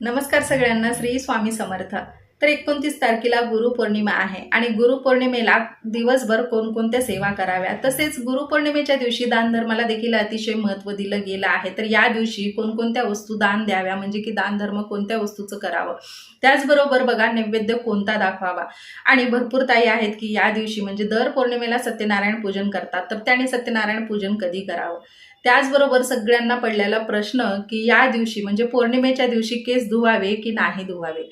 नमस्कार सगळ्यांना, श्री स्वामी समर्थ. तर 29 तारखेला गुरुपौर्णिमा आहे आणि गुरुपौर्णिमेला दिवसभर कोणकोणत्या सेवा कराव्या, तसेच गुरुपौर्णिमेच्या दिवशी दानधर्माला देखील अतिशय महत्त्व दिलं गेलं आहे. तर या दिवशी कोणकोणत्या वस्तू दान द्याव्या, म्हणजे की दानधर्म कोणत्या वस्तूचं करावं, त्याचबरोबर बघा नैवेद्य कोणता दाखवावा. आणि भरपूर ताई आहेत की या दिवशी म्हणजे दर पौर्णिमेला सत्यनारायण पूजन करतात, तर त्याने सत्यनारायण पूजन कधी करावं. त्याचबरोबर सगळ्यांना पडलेला प्रश्न की या दिवशी म्हणजे पौर्णिमेच्या दिवशी केस धुवावे की नाही धुवावे,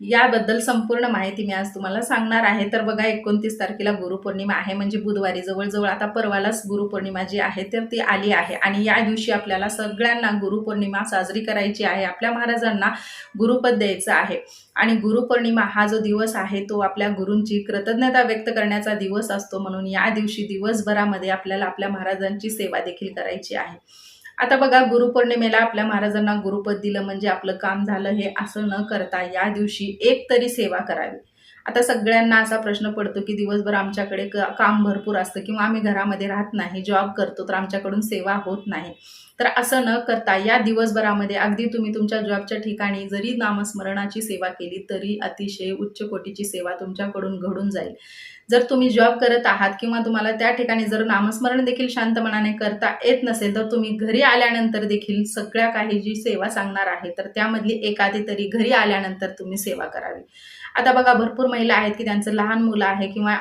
याबद्दल संपूर्ण माहिती मी आज तुम्हाला सांगणार आहे. तर बघा 29 तारखेला गुरुपौर्णिमा आहे, म्हणजे बुधवारी जवळजवळ आता परवालाच गुरुपौर्णिमा जी आहे तर ती आली आहे. आणि या दिवशी आपल्याला सगळ्यांना गुरुपौर्णिमा साजरी करायची आहे, आपल्या महाराजांना गुरुपद द्यायचं आहे. आणि गुरुपौर्णिमा हा जो दिवस आहे तो आपल्या गुरूंची कृतज्ञता व्यक्त करण्याचा दिवस असतो, म्हणून या दिवशी दिवसभरामध्ये आपल्याला आपल्या महाराजांची सेवा देखील करायची आहे. आता बघा गुरुपौर्णिमेला आपल्या महाराजांना गुरुपद दिलं म्हणजे आपलं काम झालं, हे असं न करता या दिवशी एक तरी सेवा करावी. आता सगळ्यांना असा प्रश्न पडतो की दिवसभर आमच्याकडे काम भरपूर असतं किंवा आम्ही घरामध्ये राहत नाही, जॉब करतो, तर आमच्याकडून सेवा होत नाही. तर असं न करता या दिवसभरामध्ये अगदी तुम्ही तुमच्या जॉबच्या ठिकाणी जरी नामस्मरणाची सेवा केली तरी अतिशय उच्च कोटीची सेवा तुमच्याकडून घडून जाईल. जर तुम्ही जॉब करत आहात किंवा तुम्हाला त्या ठिकाणी जर नामस्मरण देखील शांत मनाने करता येत नसेल, तर तुम्ही घरी आल्यानंतर देखील सगळ्या काही जी सेवा सांगणार आहे तर त्यामधली एखादी तरी घरी आल्यानंतर तुम्ही सेवा करावी. आता बघा भरपूर महिला आहेत की त्यांचं लहान मुलं आहे किंवा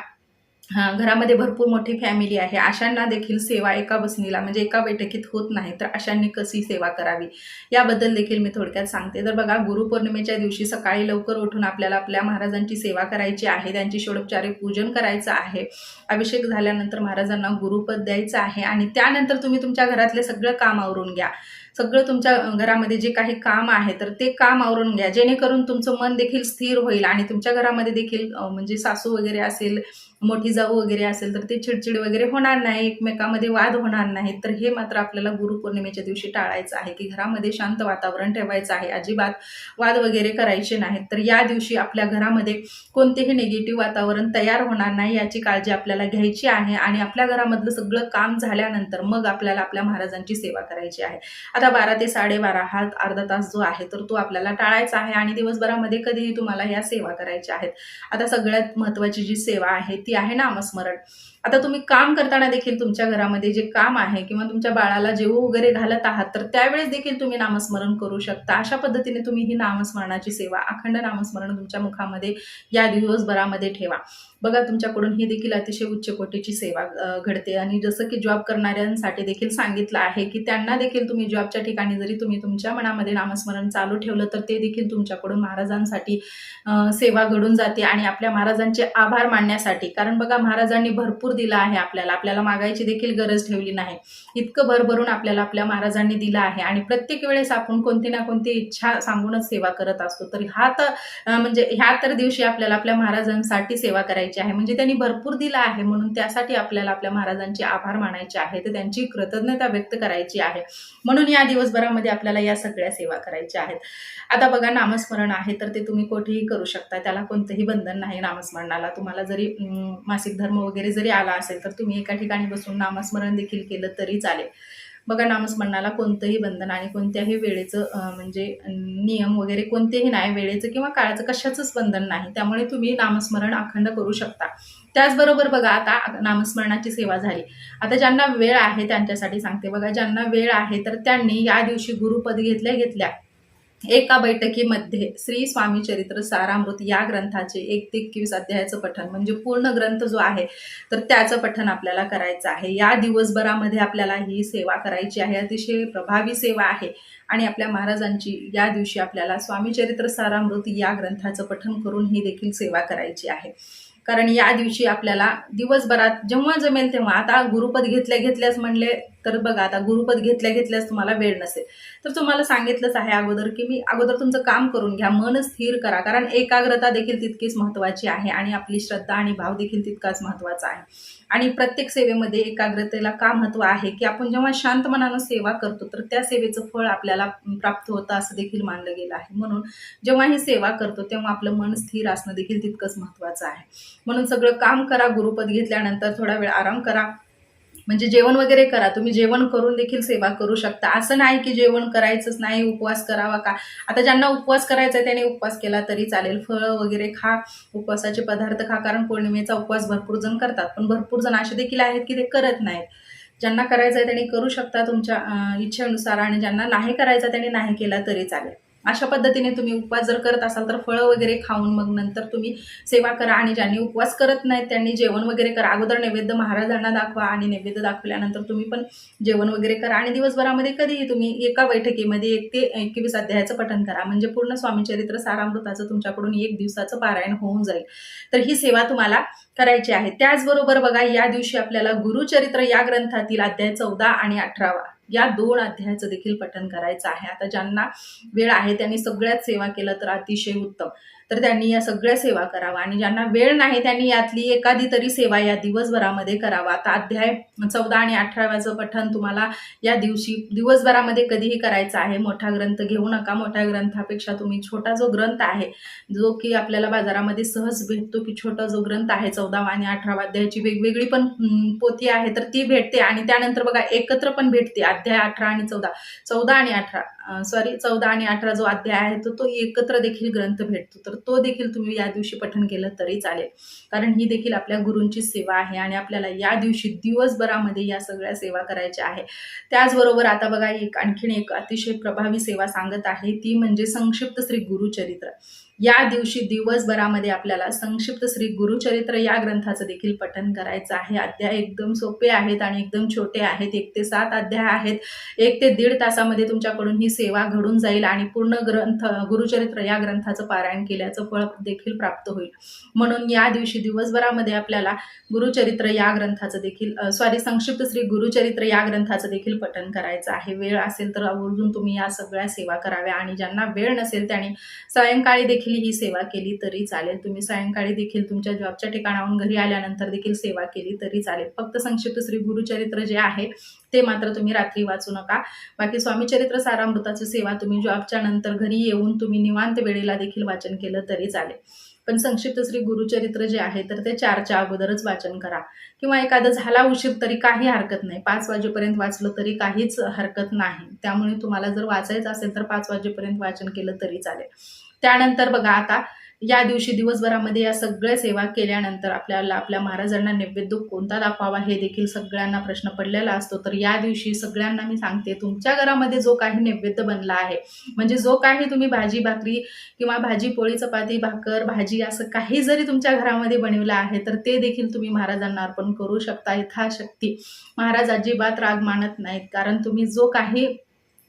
घरामध्ये भरपूर मोठी फॅमिली आहे, अशांना देखील सेवा एका बसणीला म्हणजे एका बैठकीत होत नाही, तर अशांनी कशी सेवा करावी याबद्दल देखील मी थोडक्यात सांगते. तर बघा गुरुपौर्णिमेच्या दिवशी सकाळी लवकर उठून आपल्याला आपल्या महाराजांची सेवा करायची आहे, त्यांची षोडोपचारे पूजन करायचं आहे, अभिषेक झाल्यानंतर महाराजांना गुरुपद द्यायचं आहे. आणि त्यानंतर तुम्ही तुमच्या घरातले सगळं काम आवरून घ्या. सगळं तुमच्या घरामध्ये जे काही काम आहे तर ते काम आवरून घ्या, जेणेकरून तुमचं मन देखील स्थिर होईल आणि तुमच्या घरामध्ये देखील म्हणजे सासू वगैरे असेल, मोठी जाऊ वगैरे असेल तर ते चिडचिड वगैरे होणार नाही, एकमेकांमध्ये वाद होणार नाहीत. तर हे मात्र आपल्याला गुरुपौर्णिमेच्या दिवशी टाळायचं आहे की घरामध्ये शांत वातावरण ठेवायचं आहे, अजिबात वाद वगैरे करायचे नाहीत. तर या दिवशी आपल्या घरामध्ये कोणतेही निगेटिव्ह वातावरण तयार होणार नाही याची काळजी आपल्याला घ्यायची आहे. आणि आपल्या घरामधलं सगळं काम झाल्यानंतर मग आपल्याला आपल्या महाराजांची सेवा करायची आहे. आता 12 ते 12:30 हा अर्धा तास जो आहे तर तो आपल्याला टाळायचा आहे आणि दिवसभरामध्ये कधीही तुम्हाला या सेवा करायच्या आहेत. आता सगळ्यात महत्त्वाची जी सेवा आहे ती आहे नामस्मरण. आता तुम्ही काम करताना देखील तुमच्या घरामध्ये जे काम आहे किंवा तुमच्या बाळाला जेवू वगैरे घालत आहात तर त्यावेळेस देखील तुम्ही नामस्मरण करू शकता. अशा पद्धतीने तुम्ही ही नामस्मरणाची सेवा, अखंड नामस्मरण तुमच्या मुखामध्ये या दिवसभरामध्ये ठेवा. बघा तुमच्याकडून ही देखील अतिशय उच्च कोटीची सेवा घडते. आणि जसं की जॉब करणाऱ्यांसाठी देखील सांगितलं आहे की त्यांना देखील तुम्ही जॉबच्या ठिकाणी जरी तुम्ही तुमच्या मनामध्ये नामस्मरण चालू ठेवलं तर ते देखील तुमच्याकडून महाराजांसाठी सेवा घडून जाते आणि आपल्या महाराजांचे आभार मानण्यासाठी. कारण बघा महाराजांनी भरपूर दिलं आहे आपल्याला, आपल्याला मागायची देखील गरज ठेवली नाही, इतकं भरभरून आपल्याला आपल्या महाराजांनी दिलं आहे. आणि प्रत्येक वेळेस आपण कोणती ना कोणती इच्छा सांगूनच सेवा करत असतो. तर हा तर म्हणजे ह्या तर दिवशी आपल्याला आपल्या महाराजांसाठी सेवा करायची आहे, म्हणजे त्यांनी भरपूर दिलं आहे म्हणून त्यासाठी आपल्याला आपल्या महाराजांचे आभार मानायचे आहे, तर त्यांची कृतज्ञता व्यक्त करायची आहे. म्हणून या दिवसभरामध्ये आपल्याला या सगळ्या सेवा करायच्या आहेत. आता बघा नामस्मरण आहे तर ते तुम्ही कुठेही करू शकता, त्याला कोणतंही बंधन नाही नामस्मरणाला. तुम्हाला जरी मासिक धर्म वगैरे जरी आला असेल तर तुम्ही एका ठिकाणी बसून नामस्मरण देखील केलं तरी चालेल. बघा नामस्मरणाला कोणतंही बंधन आणि कोणत्याही वेळेचं म्हणजे नियम वगैरे कोणतेही नाही, वेळेचं किंवा काळाचं कशाचंच बंधन नाही, त्यामुळे तुम्ही नामस्मरण अखंड करू शकता. त्याचबरोबर बघा आता नामस्मरणाची सेवा झाली, आता ज्यांना वेळ आहे त्यांच्यासाठी सांगते. बघा ज्यांना वेळ आहे तर त्यांनी या दिवशी गुरुपद घेतल्या घेतल्या एका बैठकीमध्ये श्री स्वामी चरित्र सारामृत या ग्रंथाचे 1 ते 21 अध्यायाचं पठण म्हणजे पूर्ण ग्रंथ जो आहे तर त्याचं पठण आपल्याला करायचं आहे. या दिवसभरामध्ये आपल्याला ही सेवा करायची आहे, अतिशय प्रभावी सेवा आहे. आणि आपल्या महाराजांची या दिवशी आपल्याला स्वामी चरित्र सारामृत या ग्रंथाचं पठण करून ही देखील सेवा करायची आहे. कारण या दिवशी आपल्याला दिवसभरात जेव्हा जमेल तेव्हा, आता गुरुपद घेतल्या घेतल्याच म्हणले तर बघा आता गुरुपद घेतल्या घेतल्याच तुम्हाला वेळ नसेल तर तुम्हाला सांगितलंच आहे अगोदर की मी अगोदर तुमचं काम करून घ्या, मन स्थिर करा, कारण एकाग्रता देखील तितकीच महत्त्वाची आहे आणि आपली श्रद्धा आणि भाव देखील तितकाच महत्त्वाचा आहे. आणि प्रत्येक सेवेमध्ये एकाग्रतेला का महत्त्व आहे की आपण जेव्हा शांत मनानं सेवा करतो तर त्या सेवेचं फळ आपल्याला प्राप्त होतं असं देखील मानलं गेलं आहे. म्हणून जेव्हा ही सेवा करतो तेव्हा आपलं मन स्थिर असणं देखील तितकंच महत्त्वाचं आहे. म्हणून सगळं काम करा, गुरुपद घेतल्यानंतर थोडा वेळ आराम करा, म्हणजे जेवण वगैरे करा, तुम्ही जेवण करून देखील सेवा करू शकता. असं नाही की जेवण करायचंच नाही, उपवास करावा का. आता ज्यांना उपवास करायचा आहे त्याने उपवास केला तरी चालेल, फळं वगैरे खा, उपवासाचे पदार्थ खा, कारण पौर्णिमेचा उपवास भरपूर जण करतात, पण भरपूर जण असे देखील आहेत की ते करत नाहीत. ज्यांना करायचं आहे त्यांनी करू शकता तुमच्या इच्छेनुसार, आणि ज्यांना नाही करायचं त्यांनी नाही केला तरी चालेल. अशा पद्धतीने तुम्ही उपवास जर करत असाल तर फळं वगैरे खाऊन मग नंतर तुम्ही सेवा करा, आणि ज्यांनी उपवास करत नाहीत त्यांनी जेवण वगैरे करा. अगोदर नैवेद्य महाराजांना दाखवा, आणि नैवेद्य दाखवल्यानंतर तुम्ही पण जेवण वगैरे करा, आणि दिवसभरामध्ये कधीही तुम्ही एका बैठकीमध्ये 1 ते 21 अध्यायाचं पठण करा, म्हणजे पूर्ण स्वामी चरित्र सारामृताचं तुमच्याकडून 1 दिवसाचं पारायण होऊन जाईल. तर ही सेवा तुम्हाला करायची आहे. त्याचबरोबर बघा, या दिवशी आपल्याला गुरुचरित्र या ग्रंथातील अध्याय 14 आणि 18 या 2 अध्यायाचं देखील पठण करायचं आहे. आता ज्यांना वेळ आहे त्यांनी सगळ्यात सेवा केलं तर अतिशय उत्तम, तर त्यांनी या सगळ्या सेवा करावा, आणि ज्यांना वेळ नाही त्यांनी यातली एखादी तरी सेवा या दिवसभरामध्ये करावा. आता अध्याय 14 आणि 18 पठण तुम्हाला या दिवशी दिवसभरामध्ये कधीही करायचं आहे. मोठा ग्रंथ घेऊ नका, मोठ्या ग्रंथापेक्षा तुम्ही छोटा जो ग्रंथ आहे, जो की आपल्याला बाजारामध्ये सहज भेटतो, की छोटा जो ग्रंथ आहे 14 आणि 18 अध्यायाची वेगवेगळी पण पोथी आहे तर ती भेटते, आणि त्यानंतर बघा एकत्र पण भेटते अध्याय 18 आणि 14 आणि 18 14 आणि 18 जो अध्याय आहे तो एकत्र देखील ग्रंथ भेटतो, तर तो देखील तुम्ही या दिवशी पठण केलं तरी चालेल, कारण ही देखील आपल्या गुरूंची सेवा आहे, आणि आपल्याला या दिवशी दिवसभरामध्ये या सगळ्या सेवा करायच्या आहे. त्याचबरोबर आता बघा, आणखीन एक अतिशय प्रभावी सेवा सांगत आहे, ती म्हणजे संक्षिप्त श्री गुरुचरित्र. या दिवशी दिवसभरामध्ये आपल्याला संक्षिप्त श्री गुरुचरित्र या ग्रंथाचं देखील पठण करायचं आहे. अध्याय एकदम सोपे आहेत आणि एकदम छोटे आहेत, 1 ते 7 अध्याय आहेत. 1 ते 1.5 तासामध्ये तुमच्याकडून ही सेवा घडून जाईल, आणि पूर्ण ग्रंथ गुरुचरित्र या ग्रंथाचं पारायण केल्याचं फळ देखील प्राप्त होईल. म्हणून या दिवशी दिवसभरामध्ये आपल्याला गुरुचरित्र या ग्रंथाचं देखील संक्षिप्त श्री गुरुचरित्र या ग्रंथाचं देखील पठण करायचं आहे. वेळ असेल तर आवर्जून तुम्ही या सगळ्या सेवा कराव्या, आणि ज्यांना वेळ नसेल त्यांनी सायंकाळी देखील ही सेवा केली तरी चालेल. तुम्ही सायंकाळी देखील तुमच्या जॉबच्या ठिकाणाहून घरी आल्यानंतर देखील सेवा केली तरी चालेल. फक्त संक्षिप्त श्री गुरुचरित्र जे आहे ते मात्र तुम्ही रात्री वाचू नका. बाकी स्वामी चरित्र सारामृताची सेवा तुम्ही जॉबच्या नंतर घरी येऊन तुम्ही निवांत वेळेला देखील वाचन केलं तरी चालेल. पण संक्षिप्त श्री गुरुचरित्र जे आहे तर ते 4च्या अगोदरच वाचन करा, किंवा एखादं झाला उशीर तरी काही हरकत नाही, 5 वाजेपर्यंत वाचलं तरी काहीच हरकत नाही. त्यामुळे तुम्हाला जर वाचायचं असेल तर 5 वाजेपर्यंत वाचन केलं तरी चालेल. त्यानंतर बघा, आता या दिवशी दिवसभरामध्ये या सगळ्या सेवा केल्यानंतर आपल्याला आपल्या महाराजांना नैवेद्य कोणता दाखवावा हे देखील सगळ्यांना प्रश्न पडलेला असतो. तर या दिवशी सगळ्यांना मी सांगते, तुमच्या घरामध्ये जो काही नैवेद्य बनला आहे, म्हणजे जो काही तुम्ही भाजी भाकरी किंवा भाजी पोळी चपाती भाकर भाजी असं काही जरी तुमच्या घरामध्ये बनवलं आहे तर ते देखील तुम्ही महाराजांना अर्पण करू शकता. यथाशक्ती महाराज अजिबात राग मानत नाहीत, कारण तुम्ही जो काही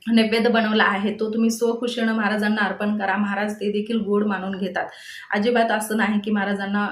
नैवेद्य बनवला आहे तो तुम्ही स्वखुशीनं महाराजांना अर्पण करा. महाराज ते देखील गोड मानून घेतात. अजिबात असं नाही की महाराजांना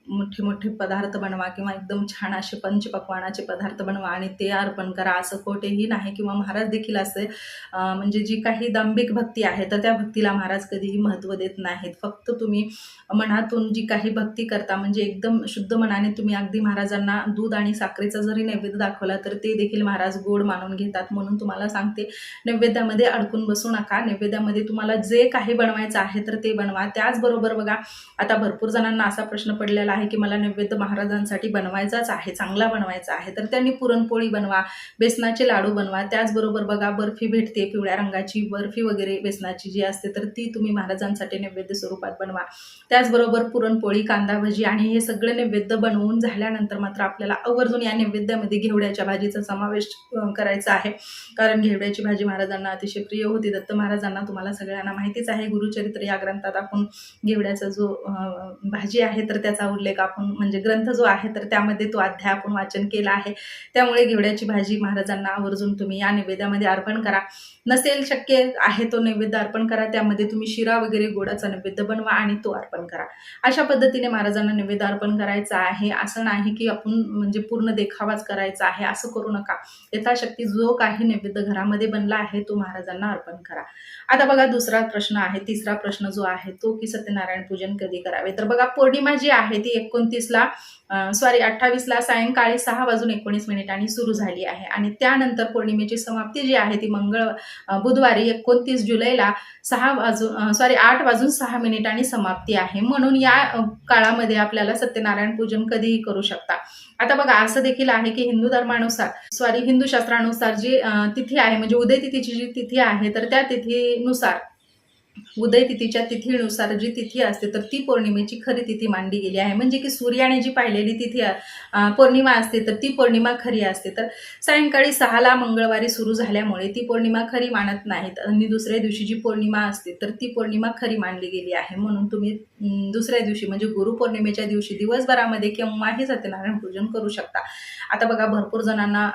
मोठे मोठे पदार्थ बनवा किंवा एकदम छान असे पंचपक्वानाचे पदार्थ बनवा आणि ते अर्पण करा, असं कोठेही नाही. किंवा महाराज देखील असे म्हणजे जी काही दांभिक भक्ती आहे तर त्या भक्तीला महाराज कधीही महत्त्व देत नाहीत. फक्त तुम्ही मनातून जी काही भक्ती करता, म्हणजे एकदम शुद्ध मनाने तुम्ही अगदी महाराजांना दूध आणि साखरेचा जरी नैवेद्य दाखवला तर ते देखील महाराज गोड मानून घेतात. म्हणून तुम्हाला सांगते, नैवेद्यामध्ये अडकून बसू नका. नैवेद्यामध्ये तुम्हाला जे काही बनवायचं आहे तर ते बनवा. त्याचबरोबर बघा, आता भरपूर जणांना असा प्रश्न पडलेला आहे की मला नैवेद्य महाराजांसाठी बनवायचाच आहे, चांगला बनवायचा आहे, तर त्यांनी पुरणपोळी बनवा, बेसनाचे लाडू बनवा. त्याचबरोबर बघा, बर्फी भेटते पिवळ्या रंगाची बर्फी वगैरे बेसनाची जी असते तर ती तुम्ही महाराजांसाठी नैवेद्य स्वरूपात बनवा. त्याचबरोबर पुरणपोळी, कांदा भजी आणि हे सगळे नैवेद्य बनवून झाल्यानंतर मात्र आपल्याला आवर्जून या नैवेद्यामध्ये घेवड्याच्या भाजीचा समावेश करायचा आहे, कारण घेवड्याची भाजी महाराजांना अतिशय प्रिय होती. दत्त महाराजांना तुम्हाला सगळ्यांना माहितीच आहे. गुरुचरित्र या ग्रंथात आपण घेवड्याचा जो भाजी आहे तर त्याचा उल्लेख आपण म्हणजे ग्रंथ जो आहे तर त्यामध्ये तो अध्याय आपण वाचन केला आहे. त्यामुळे घेवड्याची भाजी महाराजांना आवर्जून तुम्ही या नैवेद्यामध्ये अर्पण करा. नसेल शक्य आहे तो नैवेद्य अर्पण करा, त्यामध्ये तुम्ही शिरा वगैरे गोडाचा नैवेद्य बनवा आणि तो अर्पण करा. अशा पद्धतीने महाराजांना नैवेद्य अर्पण करायचा आहे. असं नाही की आपण म्हणजे पूर्ण देखावाच करायचा आहे, असं करू नका. यथाशक्ती जो काही नैवेद्य घरामध्ये बनला आहे आहे तो महाराजांना अर्पण करा. आता बघा दुसरा प्रश्न आहे, तिसरा प्रश्न जो आहे तो की सत्यनारायण पूजन कधी करावे. तर बघा पौर्णिमा जी आहे ती 28ला सायंकाळी 6:19 सुरू झाली आहे आणि त्यानंतर पौर्णिमेची समाप्ती जी आहे ती बुधवारी 29 जुलैला 8:06 समाप्ती आहे. म्हणून या काळामध्ये आपल्याला सत्यनारायण पूजन कधीही करू शकता. आता बघा असं देखील आहे की हिंदू शास्त्रानुसार जी तिथी आहे म्हणजे उदय तिथीची जी तिथी आहे तर त्या तिथीनुसार उदय तिथीच्या तिथीनुसार जी तिथी असते तर ती पौर्णिमेची खरी तिथी मानली गेली आहे. म्हणजे की सूर्याने जी पाहिलेली तिथी पौर्णिमा असते तर ती पौर्णिमा खरी असते. तर सायंकाळी 6ला मंगळवारी सुरू झाल्यामुळे ती पौर्णिमा खरी मानत नाहीत आणि दुसऱ्या दिवशी जी पौर्णिमा असते तर ती पौर्णिमा खरी मानली गेली आहे. म्हणून तुम्ही दुसऱ्या दिवशी म्हणजे गुरुपौर्णिमेच्या दिवशी दिवसभरामध्ये केव्हाही सत्यनारायण पूजन करू शकता. आता बघा भरपूर जणांना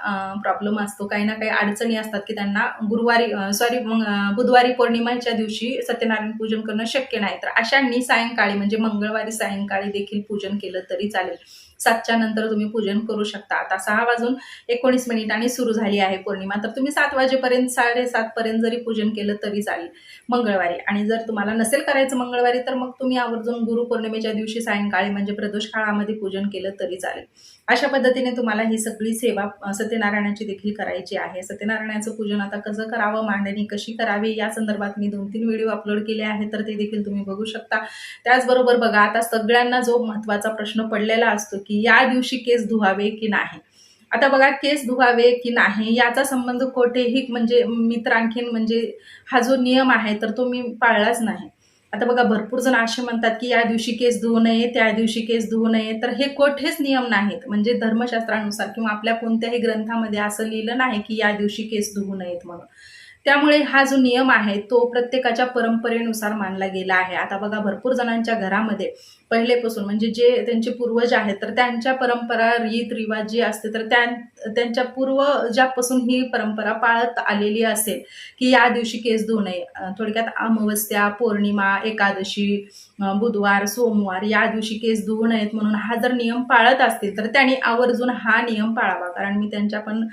प्रॉब्लेम असतो, काही ना काही अडचणी असतात की त्यांना बुधवारी पौर्णिमेच्या दिवशी सत्यनारायण पूजन करणं शक्य नाही. तर अशांनी सायंकाळी म्हणजे मंगळवारी सायंकाळी देखील पूजन केलं तरी चालेल. 7च्या नंतर तुम्ही पूजन करू शकता. आता 6:19 सुरू झाली आहे पौर्णिमा तर तुम्ही 7 वाजेपर्यंत 7:30 पर्यंत जरी पूजन केलं तरी चालेल मंगळवारी. आणि जर तुम्हाला नसेल करायचं मंगळवारी तर मग तुम्ही आवर्जून गुरुपौर्णिमेच्या दिवशी सायंकाळी म्हणजे प्रदोष काळामध्ये पूजन केलं तरी चालेल. अशा पद्धतीने तुम्हाला ही सगळी सेवा सत्यनारायणाची देखील करायची आहे. सत्यनारायणाचं पूजन आता कसं करावं, मांडणी कशी करावी या संदर्भात मी 2-3 व्हिडिओ अपलोड केले आहेत तर ते देखील तुम्ही बघू शकता. त्याचबरोबर बघा आता सगळ्यांना जो महत्त्वाचा प्रश्न पडलेला असतो की या दिवशी केस धुवावे की नाही. आता बघा केस धुवावे की नाही याचा संबंध कोठेही म्हणजे मी तर आणखीन म्हणजे हा जो नियम आहे तर तो मी पाळलाच नाही. आता बघा भरपूर जण असे म्हणतात की या दिवशी केस धुवू नये, त्या दिवशी केस धुवू नये. तर हे कोठेच नियम नाहीत. म्हणजे धर्मशास्त्रानुसार किंवा आपल्या कोणत्याही ग्रंथामध्ये असं लिहिलं नाही की या दिवशी केस धुवू नयेत म्हणून. त्यामुळे हा जो नियम आहे तो प्रत्येकाच्या परंपरेनुसार मानला गेला आहे. आता बघा भरपूर जणांच्या घरामध्ये पहिलेपासून म्हणजे जे त्यांचे पूर्वज आहेत तर त्यांच्या परंपरा रीत रिवाज जी असते तर त्यांच्या पूर्वजापासून ही परंपरा पाळत आलेली असेल की या दिवशी केस धुवू नये. थोडक्यात अमावस्या, पौर्णिमा, एकादशी, बुधवार, सोमवार या दिवशी केस धुवू नयेत म्हणून हा जर नियम पाळत असतील तर त्यांनी आवर्जून हा नियम पाळावा. कारण मी त्यांच्या पण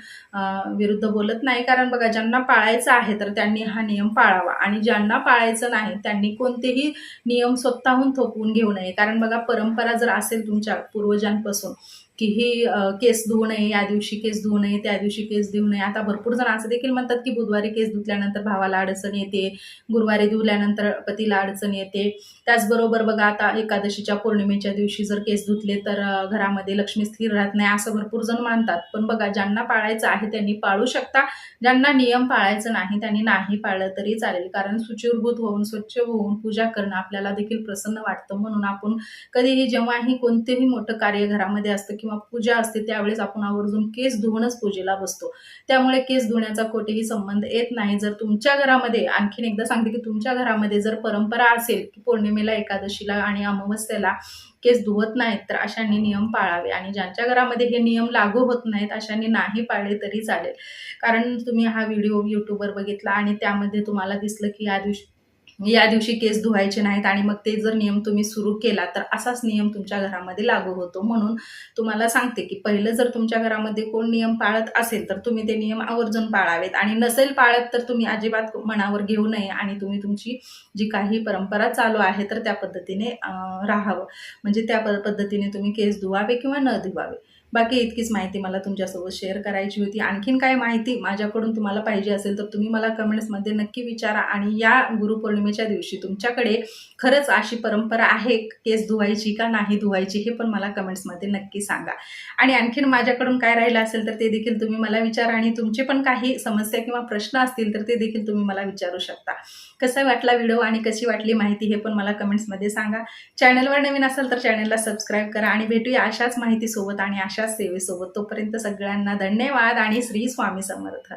विरुद्ध बोलत नाही. कारण बघा ज्यांना पाळायचं आहे तर त्यांनी हा नियम पाळावा आणि ज्यांना पाळायचं नाही त्यांनी कोणतेही नियम स्वतःहून थोपवून घेऊ नये. कारण बघा परंपरा जर असेल तुमच्या पूर्वजांपासून की ही केस धुवू नये, या दिवशी केस धुवू नये, त्या दिवशी केस धुवू नये. आता भरपूर जण असं देखील म्हणतात की बुधवारी केस धुतल्यानंतर भावाला अडचण येते, गुरुवारी धुतल्यानंतर पतीला अडचण येते. त्याचबरोबर बघा आता एकादशीच्या पौर्णिमेच्या दिवशी जर केस धुतले तर घरामध्ये लक्ष्मी स्थिर राहत नाही असं भरपूर जण मानतात. पण बघा ज्यांना पाळायचं आहे त्यांनी पाळू शकता, ज्यांना नियम पाळायचं नाही त्यांनी नाही पाळलं तरी चालेल. कारण शुचिर्भूत होऊन स्वच्छ होऊन पूजा करणं आपल्याला देखील प्रसन्न वाटतं. म्हणून आपण कधीही जेव्हाही कोणतेही मोठं कार्य घरामध्ये असतं किंवा पूजा असते त्यावेळेस आपण आवर्जून केस धुवूनच पूजेला बसतो. त्यामुळे केस धुण्याचा कोठेही संबंध येत नाही. जर तुमच्या घरामध्ये आणखीन एकदा सांगते की तुमच्या घरामध्ये जर परंपरा असेल की पौर्णिमेला, एकादशीला आणि अमावस्येला केस धुवत नाहीत तर अशांनी नियम पाळावे आणि ज्यांच्या घरामध्ये हे नियम लागू होत नाहीत अशांनी नाही पाळले तरी चालेल. कारण तुम्ही हा व्हिडिओ यूट्यूबवर बघितला आणि त्यामध्ये तुम्हाला दिसलं की या दिवशी केस धुवायचे नाहीत आणि मग ते जर नियम तुम्ही सुरू केला तर असाच नियम तुमच्या घरामध्ये लागू होतो. म्हणून तुम्हाला सांगते की पहिलं जर तुमच्या घरामध्ये कोण नियम पाळत असेल तर तुम्ही ते नियम आवर्जून पाळावेत आणि नसेल पाळत तर तुम्ही अजिबात मनावर घेऊ नये आणि तुम्ही तुमची जी काही परंपरा चालू आहे तर त्या पद्धतीने राहावं. म्हणजे त्या पद्धतीने तुम्ही केस धुवावे किंवा न धुवावे. बाकी इतकीच माहिती मला तुमच्यासोबत शेअर करायची होती. आणखीन काय माहिती माझ्याकडून तुम्हाला पाहिजे असेल तर तुम्ही मला कमेंट्समध्ये नक्की विचारा आणि या गुरुपौर्णिमेच्या दिवशी तुमच्याकडे खरंच अशी परंपरा आहे केस धुवायची का नाही धुवायची हे पण मला कमेंट्समध्ये नक्की सांगा. आणि आणखीन माझ्याकडून काय राहिलं असेल तर ते देखील तुम्ही मला विचारा आणि तुमचे पण काही समस्या किंवा प्रश्न असतील तर ते देखील तुम्ही मला विचारू शकता. कसा वाटला व्हिडिओ आणि कशी वाटली माहिती हे पण मला कमेंट्समध्ये सांगा. चॅनलवर नवीन असाल तर चॅनलला सबस्क्राईब करा आणि भेटूया अशाच माहितीसोबत आणि अशाच सेवेसोबत. तोपर्यंत सगळ्यांना धन्यवाद आणि श्री स्वामी समर्थ.